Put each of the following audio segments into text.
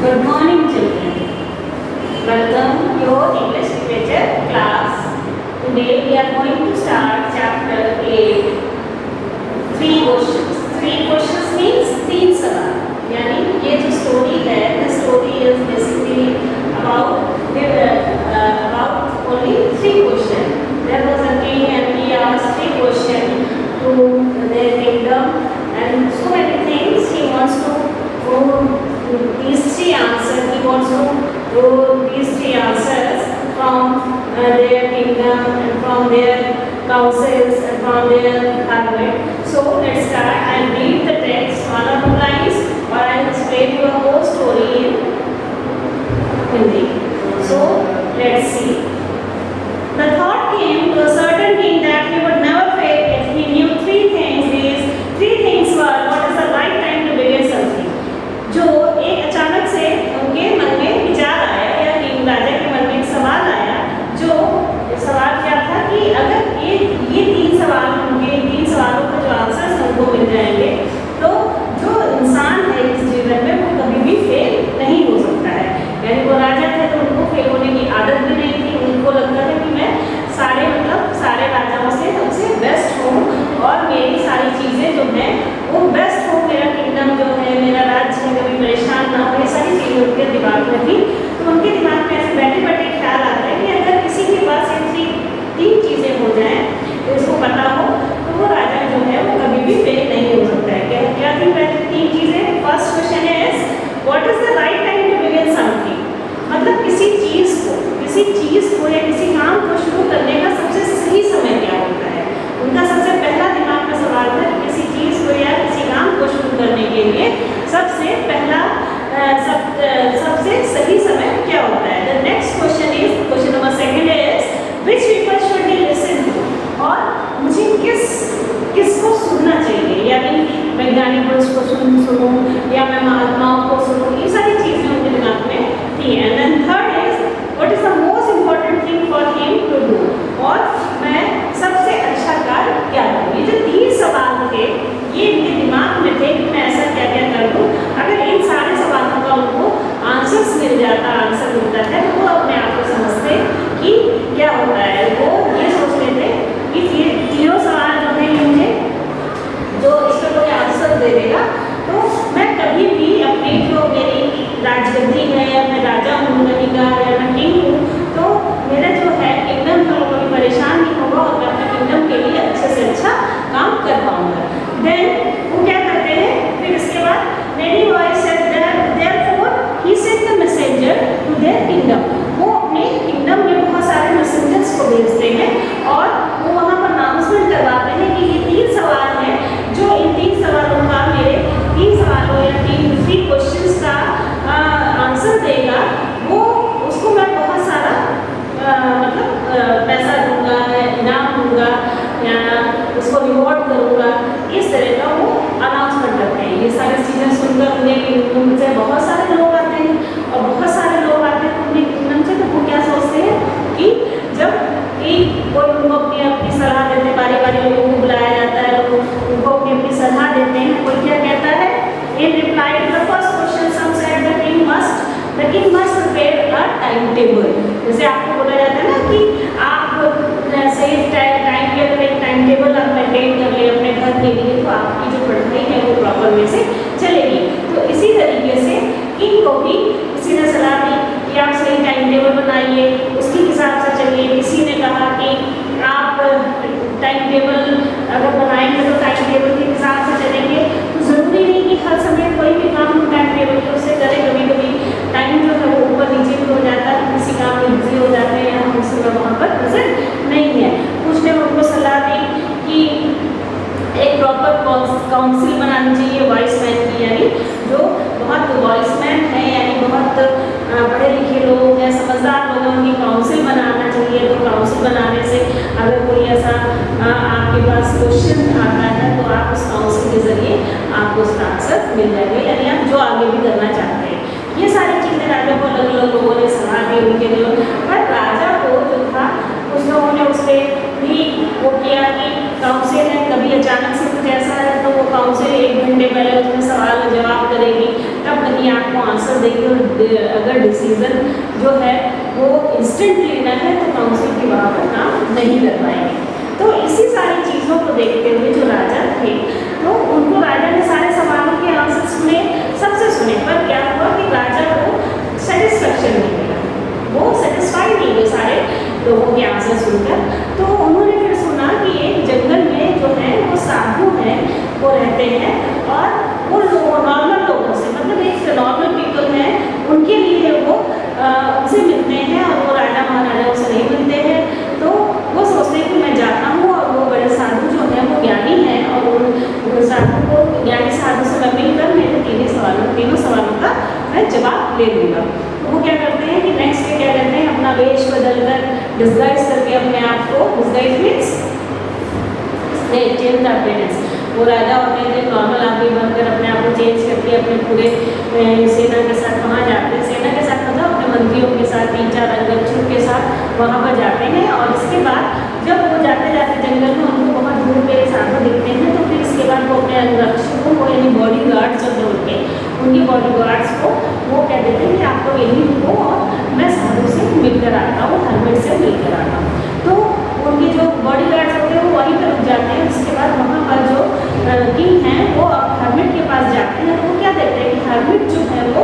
Good morning, children. Welcome to your English literature class. Today we are going to start chapter 8. Three questions. Three questions means तीन सवाल. यानी ये जो story है, the story is basically about only three questions. There was a king and he asked three questions to their kingdom and so many things he wants to these three answers. He wants to these three answers from their kingdom and from their councils and from their parliament. So let's start. I'll read the text one or two lines, or I'll explain you a whole story in Hindi. So let's see. The thought came to a certain king that he would never fail if he knew three things. These three things were: what is the right time to begin something? जो एक अचानक से उनके मन में विचार आया या किंग राजा के मन में एक सवाल आया, जो सवाल क्या था कि अगर ये तीन सवाल उनके तीन सवालों का जो आंसर उनको मिल जाएंगे तो जो इंसान है इस जीवन में वो कभी भी फेल नहीं हो सकता है। यानी वो राजा थे तो उनको फेल होने की आदत भी नहीं थी। उनको लगता था कि मैं सारे राजाओं से सबसे बेस्ट हूँ और मेरी सारी चीज़ें जो हैं वो बेस्ट हो, मेरा किंगडम जो है, मेरा राज्य है, कभी परेशान ना हो, ये सारी चीज़ें उनके दिमाग में थी। तो उनके दिमाग में ऐसे बैठे बैठे ख्याल आता है कि अगर किसी के पास ये तीन चीज़ें हो जाएं तो इसको पता हो तो वो राजा जो है वो कभी भी फेल नहीं हो सकता है। क्या थी पहले तीन चीज़ें? First question is what is the right time to begin something. मतलब किसी चीज़ को या किसी काम को शुरू करने का सबसे सही समय क्या होता है। उनका सबसे पहला दिमाग में सवाल था कि किसी चीज़ को या किसी काम को शुरू करने के लिए सबसे पहला सबसे सही समय क्या होता है। The next question is question number second is which people should be listen to. और मुझे किसको सुनना चाहिए, यानी वैज्ञानिकों को सुनूं या मैं महात्माओं को सुनूं, ये सारी चीज़ें उनके दिमाग में थी। And then third is what is the most important thing for him to do. और मैं सबसे अच्छा कार्य क्या करूँ। ये जो तीन सवाल थे ये इनके दिमाग में थे कि मैं ऐसा क्या क्या कर दूँ। अगर इन सारे सवालों का उनको आंसर मिलता है तो वो अपने आप को समझते कि क्या होता है। वो ये सोचते थे कि तीनों सवाल जो है मुझे जो इसका कोई आंसर दे देगा तो मैं कभी भी अपनी जो मेरी राजगद्दी है या मैं राजा हूँ कहीं का या मैं किंग हूँ तो मेरा जो है किंगडम का कोई परेशान नहीं होगा और मैं अपने किंगडम के लिए अच्छे से अच्छा काम कर पाऊँगा। देन वो क्या करते हैं फिर इसके बाद many boys said that therefore he sent the messenger to their kingdom। वो अपने किंगडम में बहुत सारे मैसेंजर्स को भेजते हैं और वो वहाँ पर अनाउंसमेंट करवाते हैं कि ये तीन सवाल हैं, जो इन तीन सवालों का मेरे तीन सवालों या थ्री क्वेश्चंस का आंसर देगा वो उसको मैं बहुत सारा पैसा दूंगा, इनाम दूंगा या उसको रिवॉर्ड करूंगा। इस तरह का वो अनाउंसमेंट करते हैं। ये सारी चीज़ें सुनकर उनसे बहुत सारे लोग आते हैं और बहुत सारे लोग आते हैं उनके किंगडम से। तो वो क्या सोचते हैं कि जब कोई उनको अपनी सलाह देते हैं, बारी लोगों को बुलाया जाता है तो उनको अपनी सलाह देते हैं। कोई क्या कहता है in reply to the first question some said the king must prepare a time table. जैसे आपको बोला जाता है ना कि आप सही टाइम के अगर एक टाइम टेबल आप मेंटेन कर ले अपने घर के लिए तो आपकी जो पढ़ाई है वो प्रॉपर वे से चलेगी। तो इसी तरीके से किंग को भी किसी ने सलाह दी कि आप सही टाइम टेबल बनाइए, उसके हिसाब से चलिए। किसी ने कहा कि आप टाइम टेबल अगर बनाएंगे तो टाइम टेबल के हिसाब से चलेंगे। तो ज़रूरी नहीं कि हर समय कोई भी काम हम टाइम टेबल के उससे करें। कभी टाइम जो है वो ऊपर नीचे भी हो जाता है, किसी काम में बिजी हो जाते हैं या हम उस समय वहाँ पर प्रेजेंट नहीं है। कुछ ने उनको सलाह दी कि एक प्रॉपर काउंसिल बनानी चाहिए वॉइस मैन की, यानी जो बहुत वॉइस मैन है यानी बहुत पढ़े लिखे लोग हैं, समझदार लोगों की काउंसिल बनाना चाहिए। तो काउंसिल बनाने से अगर कोई ऐसा आपके पास क्वेश्चन आता है तो आप उस काउंसिल के ज़रिए आपको उसका आंसर मिल जाएगा, यानी आप जो आगे भी करना चाहते हैं। ये सारी चीज़ें राजा को अलग अलग लोगों ने सलाह दी उनके लिए। पर राजा को जो था उस लोगों ने उस पर भी वो किया कि काउंसिल है, कभी अचानक से कुछ ऐसा है तो वो काउंसिल 1 घंटे पहले उसमें सवाल जवाब करेगी, तब कहीं आपको आंसर देगी और अगर डिसीजन जो है वो इंस्टेंट लेना है तो काउंसिल की वहाँ पर काम नहीं कर पाएंगे। तो इसी सारी चीज़ों को देखते हुए जो राजा थे, तो उनको राजा ने सारे सवालों के आंसर सुने, सबसे सुने, पर क्या हुआ कि राजा को सेटिस्फेक्शन नहीं मिला, वो सेटिस्फाई नहीं हुए सारे लोगों के आंसर सुनकर। तो उन्होंने फिर सुना कि एक जंगल में जो है वो साधु हैं, वो रहते हैं और वो नॉर्मल लोगों से, मतलब एक नॉर्मल पीपल हैं, उनके लिए वो उनसे मिलते हैं और वो राजा महाराजाओं से नहीं मिलते हैं। तो वो सोचते हैं कि मैं जाता हूँ और वो बड़े साधु जो हैं वो ज्ञानी हैं और उन साधु को, ज्ञानी साधु से मैं मिलकर मेरे तीनों सवालों का मैं जवाब ले लूँगा। वो क्या करते हैं कि नेक्स्ट डे क्या करते हैं, अपना वेश बदल कर, डिस्गाइज करके अपने आप को, डिस्गाइज मीन्स चेंज अपीयरेंस, वो राजा होते हैं नॉर्मल आदमी बनकर अपने आप को चेंज करके अपने पूरे सेना के साथ वहाँ जाते हैं। सेना के साथ मतलब अपने मंत्रियों के साथ, 3-4 अंगरक्षकों के साथ वहाँ पर जाते हैं। और इसके बाद जब वो जाते जाते जंगल में उनको बहुत दूर पे साधु दिखते हैं, तो फिर इसके बाद वो अपने अंगरक्षकों को, यानी बॉडी गार्ड्स जो होते हैं, उनकी बॉडी गार्ड्स को वो कह देते हैं कि आप लोग यहीं रुको और मैं साधु से मिलकर आता हूँ, हरमिट से मिलकर आता हूँ। तो उनके जो बॉडी गार्ड्स होते हैं वो वहीं पर रुक जाते हैं। उसके बाद वहाँ पर जो किंग हैं वो हरमिट के पास जाते हैं। तो वो क्या देखते हैं कि हरमिट जो है वो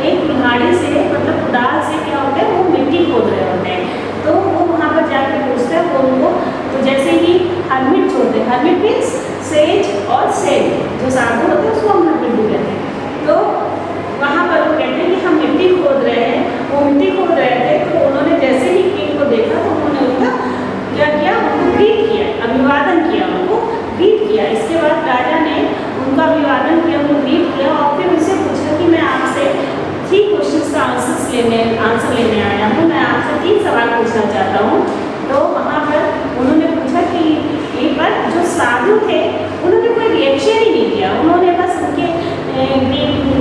एक कुल्हाड़ी से, मतलब कुदाल से क्या होता है, वो मिट्टी खोद रहे होते हैं। तो वो वहाँ पर जाकर पूछते हैं वो उनको, तो जैसे ही हरमिट छोड़ते हैं, हरमिट मीन्स सेज और सेज, जो साधु होते हैं उसको हम हरमिट भी कहते हैं। तो वहाँ पर वो कहते हैं कि हम मिट्टी खोद रहे हैं, वो मिट्टी खोद रहे थे। तो उन्होंने जैसे ही किंग को देखा तो उन्होंने उनका क्या किया, उनको ग्रीट किया, अभिवादन किया, उनको ग्रीट किया। इसके बाद राजा ने उनका अभिवादन किया, उनको ग्रीट किया और फिर उनसे पूछा कि मैं आपसे 3 क्वेश्चंस का आंसर लेने आया हूँ, मैं आपसे 3 सवाल पूछना चाहता हूँ। तो वहाँ पर उन्होंने पूछा कि एक बार जो साधु थे उन्होंने कोई रिएक्शन ही नहीं किया, उन्होंने बस उनके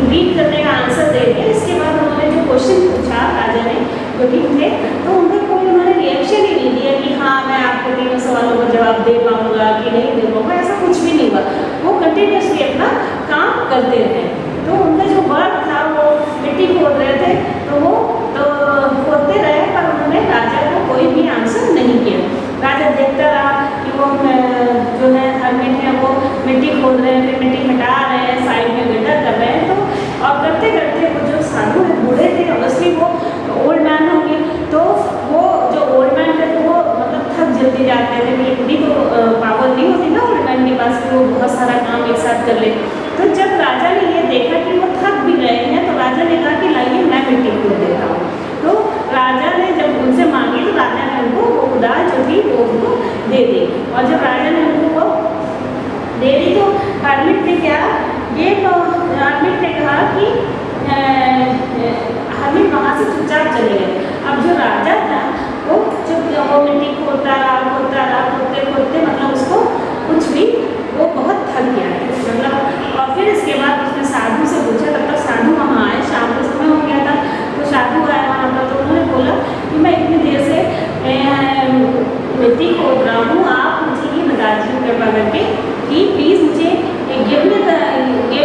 ग्रीट करने का आंसर दे दिया। इसके बाद उन्होंने जो क्वेश्चन पूछा राजा ने, जो कि थे, तो उनका कोई उन्होंने रिएक्शन ही नहीं दिया कि हाँ मैं आपको 3 सवालों का जवाब दे पाऊँगा कि नहीं दे पाऊँगा, ऐसा कुछ भी नहीं हुआ। वो कंटिन्यूसली अपना काम करते रहे। तो उनका जो वर्क था वो मिट्टी खोद रहे थे, तो वो खोदते रहे, पर उन्होंने राजा को कोई भी आंसर नहीं किया। राजा देखता रहा कि वो जो है हरमिट है वो मिट्टी खोद रहे हैं, फिर मिट्टी हटा रहे हैं, साइड में गड्ढा कर रहे हैं। तो और करते करते वो जो साधु है, बूढ़े थे, ऑब्वियसली वो ओल्ड मैन होंगे, तो वो जो ओल्ड मैन थे तो वो मतलब थक जल्दी जाते थे, इतनी तो पावर नहीं होती ना ओल्ड मैन के पास कि वो बहुत सारा काम एक साथ कर ले। तो जब राजा ने ये देखा कि वो थक भी गए हैं, तो राजा ने कहा कि लाइए मैं मिट्टी खोद देता हूँ। तो राजा ने जब उनसे मांगी तो राजा ने उनको वो कुदाल जो थी वो उनको दे दी। और जब राजा ने उनको वो दे दी तो हरमिट ने क्या, ये तो हरमिट ने कहा कि हरमिट वहाँ से चुपचाप चले गए। अब जो राजा था वो वो मिट्टी खोदता रहा, खोदते खोदते मतलब उसको कुछ भी, वो बहुत थक गया है मतलब। और फिर इसके बाद उसने साधु से पूछा, तब तक साधु वहाँ आए, शाम का समय हो गया था, तो साधु आया वहाँ पर। तो उन्होंने बोला कि मैं इतनी देर से मिट्टी खोद रहा हूँ, आप मुझे ये बता दीजिए कृपा करके कि प्लीज़ मुझे give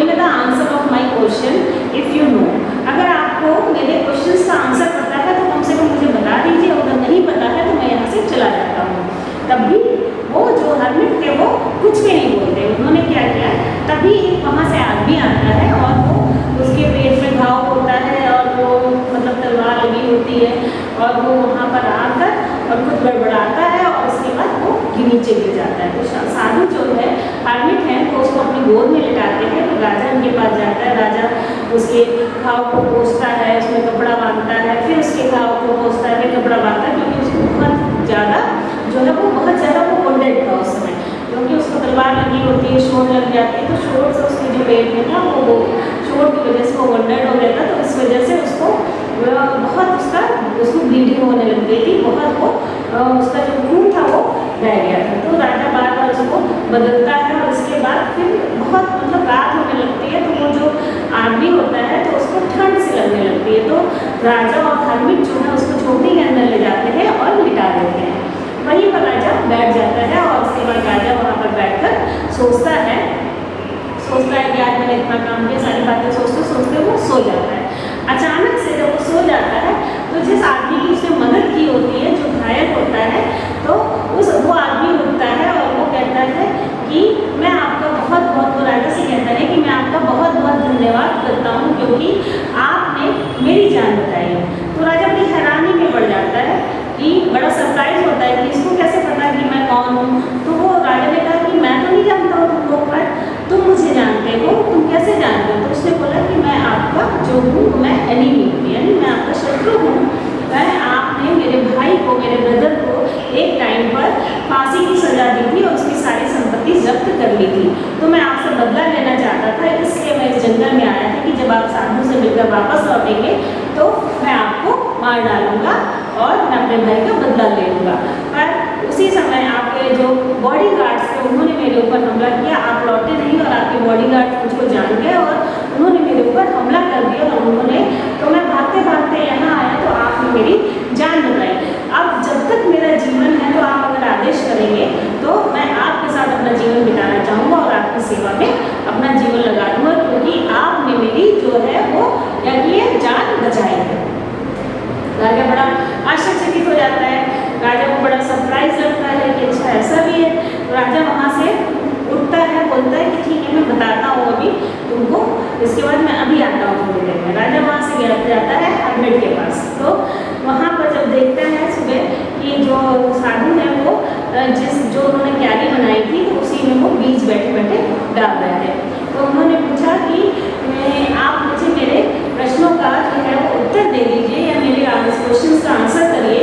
me the answer of my question if you know. अगर आपको मेरे क्वेश्चन का आंसर पता है तो कम से कम मुझे बता दीजिए, अगर नहीं पता है तो मैं यहाँ से चला जाता हूँ। तब भी वो जो हरमिट थे वो कुछ भी नहीं बोलते। उन्होंने क्या किया, तभी एक वहाँ से आदमी आता है और वो उसके पेट में घाव होता है और वो मतलब तलवार लगी होती है, और वो वहाँ पर आकर और कुछ गड़बड़ाता है और उसके बाद वो नीचे गिर जाता है। तो साधु जो है, हरमिट है, तो उसको अपनी गोद में लिटाते हैं। तो राजा उनके पास जाता है, राजा उसके घाव को पोंछता है, उसमें कपड़ा बांधता है, फिर उसके घाव को पोंछता है, फिर कपड़ा बांधता है, क्योंकि उसको बहुत ज़्यादा जो है वो बहुत ज़्यादा वो वोंडेड था उस समय, क्योंकि उसको तलवार लगी होती है, शोर लग जाती है। तो शोर से उसके जो पेट में था वो शोर की वजह से वो वोंडेड हो गया था। तो इस वजह से उसको बहुत उसको ब्लीडिंग होने लग गई थी, बहुत वो उसका जो खून था वो बह गया था। तो राजा बार बार उसको बदलता है और इसके बाद फिर बहुत मतलब रात होने लगती है, तो वो जो आदमी होता है तो उसको ठंड से लगने लगती है। तो राजा और हरमिट जो है उसको झोपड़ी के अंदर ले जाते हैं और लिटा देते हैं। वहीं पर राजा बैठ जाता है और उसके बाद राजा वहाँ पर बैठकर सोचता है कि आज मैंने इतना काम किया, सारी बातें सोचते सोचते वो सो जाता है। अचानक से जंगल में आया था कि जब आप साधु से मिलकर वापस लौटेंगे तो मैं आपको मार डालूंगा और मैं अपने भाई का बदला ले लूँगा। पर उसी समय आपके जो बॉडी गार्ड्स थे उन्होंने मेरे ऊपर हमला किया। आप लौटे नहीं और आपके बॉडी गार्ड मुझको जान गए और उन्होंने मेरे ऊपर हमला कर दिया और तो मैं भागते भागते यहाँ आया तो आपने मेरी जान बचाई। अब जब तक मेरा जीवन है तो आप अगर आदेश करेंगे तो मैं आपके साथ अपना जीवन बिताना चाहूँगा और आपकी सेवा में अपना जीवन लगा दूँगा, क्योंकि आपने मेरी जो है वो ये जान बचाई है। राजा बड़ा आश्चर्यचकित हो जाता है, राजा को बड़ा सरप्राइज लगता है कि अच्छा ऐसा भी है। तो राजा वहाँ से उठता है, बोलता है कि ठीक है मैं बताता हूँ अभी तुमको, इसके बाद मैं अभी आता हूँ थोड़ी देर में। राजा वहाँ से जाता है हरमेट के पास। तो वहाँ पर जब देखता है सुबह कि जो साधु है वो जो उन्होंने क्यारी बनाई थी तो उसी में वो बीज बैठे बैठे डाल रहे थे। तो उन्होंने पूछा कि आप मुझे मेरे प्रश्नों का जो है वो उत्तर दे दीजिए या मेरे क्वेश्चन का आंसर करिए,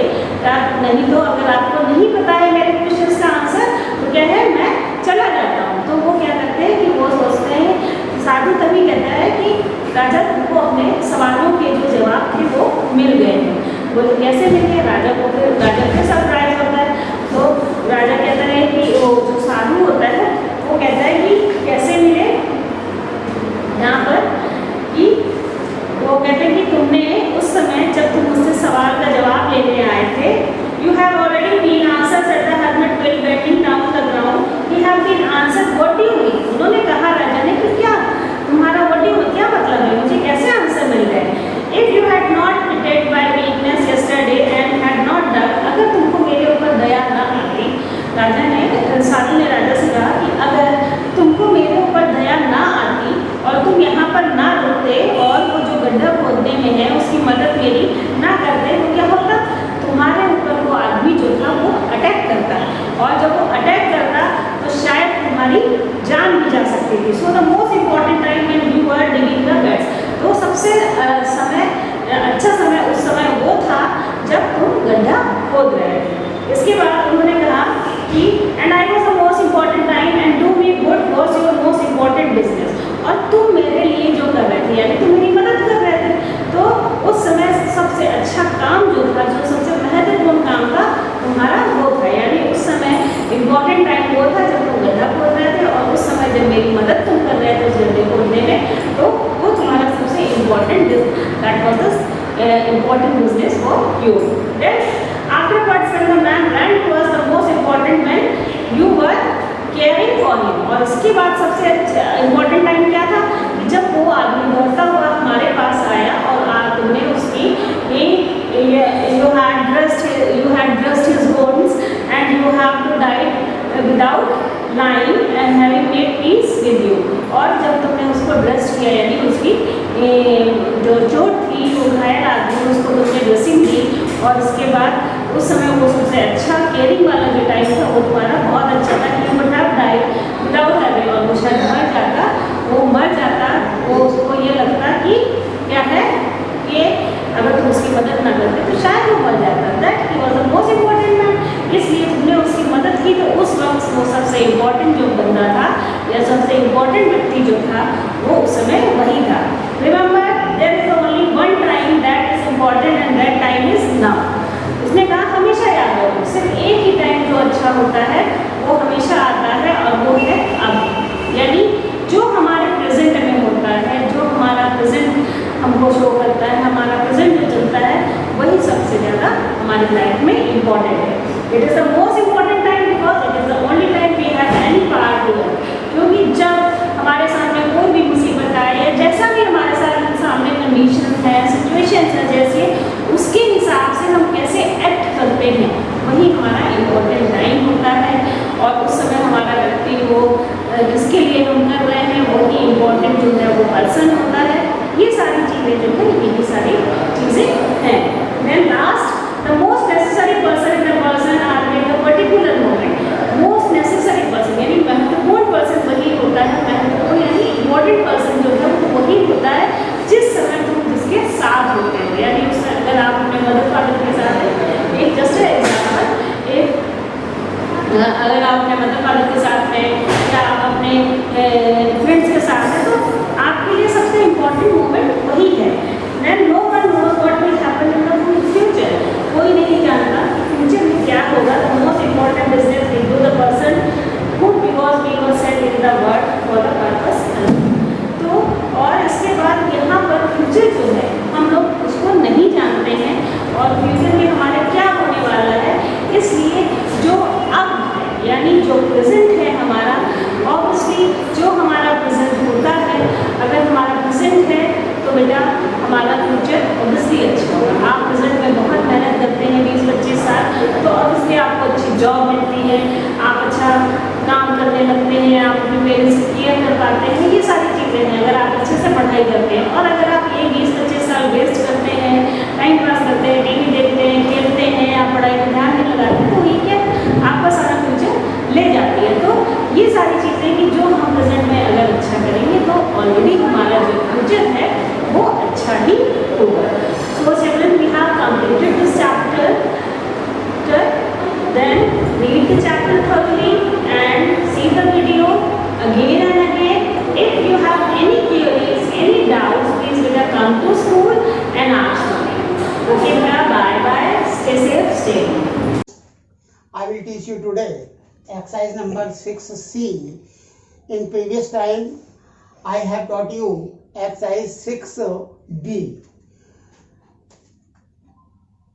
नहीं तो अगर आपको नहीं पता है मेरे क्वेश्चन का आंसर तो क्या है मैं चला जाता हूँ। तो वो क्या करते हैं कि वो सोचते हैं, साधु तभी कहता है कि राजा तुमको अपने सवालों के जो जवाब थे वो मिल गए हैं। बोले कैसे मिल गए? राजा को फिर सरप्राइज होता है। तो राजा कहता है कि वो जो साधु होता है वो कहता है कि कैसे मिले, यहाँ पर कि वो कहते हैं कि तुमने उस समय जब तुम मुझसे सवाल का जवाब लेने आए थे, you have already been answered at the hermit well betting down the ground, he have been answered what do you mean। उन्होंने कहा राजा ने कि क्या तुम्हारा what do you mean क्या मतलब है, मुझे कैसे आंसर मिल गए। If you had not pitied by weakness yesterday and had not done, अगर तुमको मेरे ऊपर दया ना आती, राजा ने साधु ने राजा से कहा कि अगर तुमको मेरे ऊपर दया ना आती और तुम यहाँ पर ना रुकते और वो जो गड्ढा खोदने में है उसकी मदद मेरी ना करते तो क्या होता, तुम्हारे ऊपर वो आदमी जो था वो अटैक करता और जब वो अटैक करता तो शायद तुम्हारी जान भी जा सकती थी। So the most important time when you were digging the guts, तो सबसे अच्छा समय उस समय वो था जब तुम गड्ढा खोद रहे थे। इसके बाद उन्होंने कहा कि and I was the most important time and do me good was your most important business, और तुम मेरे लिए जो कर रहे थे यानी तुम मेरी मदद कर रहे थे, तो उस समय सबसे अच्छा काम जो था, जो सबसे महत्वपूर्ण काम था तुम्हारा वो था, यानी उस समय इम्पॉर्टेंट टाइम वो था जब तुम गड्ढा खोद रहे थे और उस समय जब मेरी मदद तुम कर रहे थे उस गड्ढे खोदने में, तो वो तुम्हारा सबसे important that was the important business for you. Then afterwards when the man ran was the most important when you were caring for him, और इसके बाद सबसे इम्पोर्टेंट टाइम क्या था कि जब वो आदमी दौड़ता हुआ हमारे पास आया और तुमने उसकी you had dressed his wounds and you have to die without lying and having made peace with you, और जब तुमने उसको ड्रेस किया यानी उसकी जो चोट थी वो घायल आदमी उसको तुमने ड्रेसिंग दी और उसके बाद उस समय वो सबसे अच्छा केयरिंग वाला जो टाइम था वो तुम्हारा बहुत अच्छा था कि would have died without having, और वो शायद मर जाता, वो उसको ये लगता कि क्या है कि अगर तुम उसकी मदद ना करते तो शायद वो मर जाता। That he was the most important man, इसलिए तुमने उसकी मदद की। तो उस वक्त वो सबसे इम्पॉर्टेंट जो बंदा था या सबसे इम्पॉर्टेंट व्यक्ति जो था वो उस समय वही था। Remember there is only one time that is important and that time is now. उसने कहा हमेशा याद रखो, सिर्फ एक ही टाइम जो अच्छा होता है वो हमेशा आता है और वो है अब, यानी जो हमारे प्रेजेंट में होता है, जो हमारा प्रेजेंट हमको शो करता है, हमारा प्रेजेंट जो चलता है वही सबसे ज़्यादा हमारी लाइफ में इम्पॉर्टेंट है। It is the most important time because it is the only time we have any part to it, क्योंकि जब हमारे सामने कोई भी मुसीबत आए या जैसा भी हमारे सामने कंडीशन है, सिचुएशन है, जैसे उसके हिसाब से हम कैसे एक्ट करते हैं वही हमारा इम्पोर्टेंट टाइम होता है, और उस समय हमारा व्यक्ति वो जिसके लिए हम कर रहे हैं वही इम्पोर्टेंट जो है वो पर्सन होता है। ये सारी चीज़ें जो है यही सारी चीज़ें हैं। Then last the most necessary person in the person are in the particular moment, most necessary person यानी महत्वपूर्ण पर्सन वही होता है, महत्वपूर्ण यानी इम्पोर्टेंट पर्सन जो है वो वही होता है जिस समय तुम जिसके साथ होते हो, यानी उस अगर आप अपने मदर फादर के साथ एक जस्ट एग्जाम्पल, एक अगर आप अपने मदर फादर के साथ हैं या आप अपने फ्रेंड्स के साथ हैं तो आपके लिए सबसे साल अच्छे से पढ़ाई करते हैं। और अगर आप ये 20-25 साल वेस्ट करते हैं, टाइम पास करते हैं, टीवी देखते हैं, खेलते हैं या पढ़ाई में ध्यान नहीं लगाते, तो ये क्या आपका सारा फ्यूचर ले जाती है। तो ये सारी चीज़ें कि जो हम प्रेजेंट में अगर अच्छा करेंगे तो ऑलरेडी हमारा जो फ्यूचर है वो अच्छा ही होगा। So children, we have completed this chapter. Then read the chapter thoroughly and see the video again and again. If you have any queries, any doubts, please beta come to school and ask me. Okay, beta, bye bye. Stay safe, stay home. I will teach you today exercise number 6C. In previous time, I have taught you exercise 6B.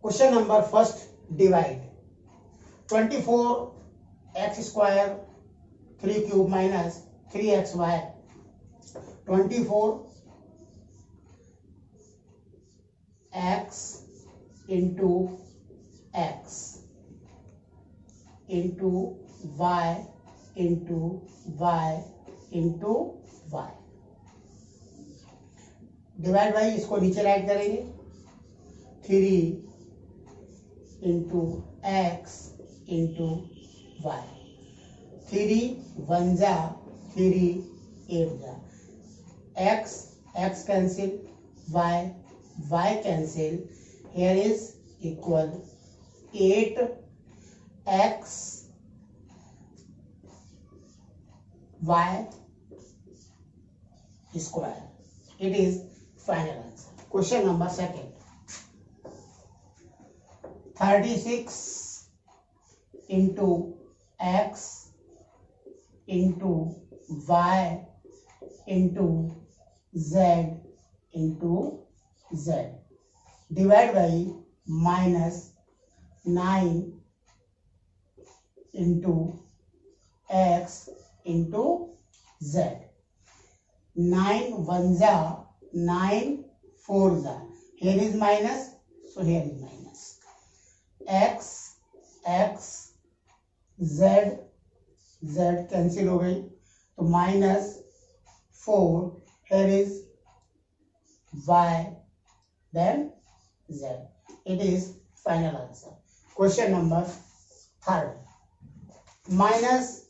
Question number first, divide. 24x square 3 cube minus 3xy. 24x into x into y into y into y. Divide by इसको नीचे right करेंगे, 3 into x into Y. 3 1 जा 3 8 जा, x x cancel, y y cancel. Here is equal 8x y square. It is final answer. Question number second. 36 into x into y into z into z. Divide by minus 9 into x into z. 9 1 जा 9 4 जा. Here is minus, so here is minus. x x z z cancel हो गई, तो minus 4. Here is y then z. It is final answer. Question number third. Minus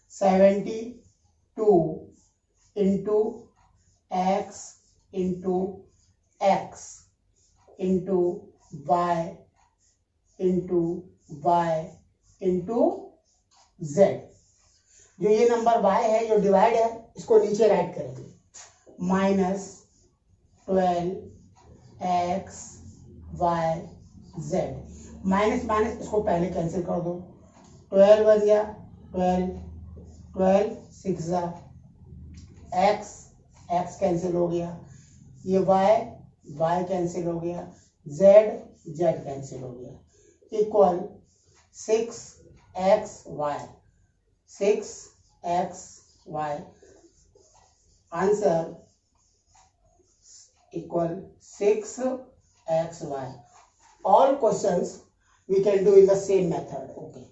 72 into x into x into y into y into z. जो ये number y है, जो divide है, इसको नीचे राइट करेंगे. Minus 12x y z. Minus minus इसको पहले कैंसिल कर दो. 12 बन गया 12, 12 6 जा, x x कैंसिल हो गया, ये y y कैंसिल हो गया, z z कैंसिल हो गया. Equal 6xy. 6xy. Answer equal 6xy. All questions we can do in the same method. Okay.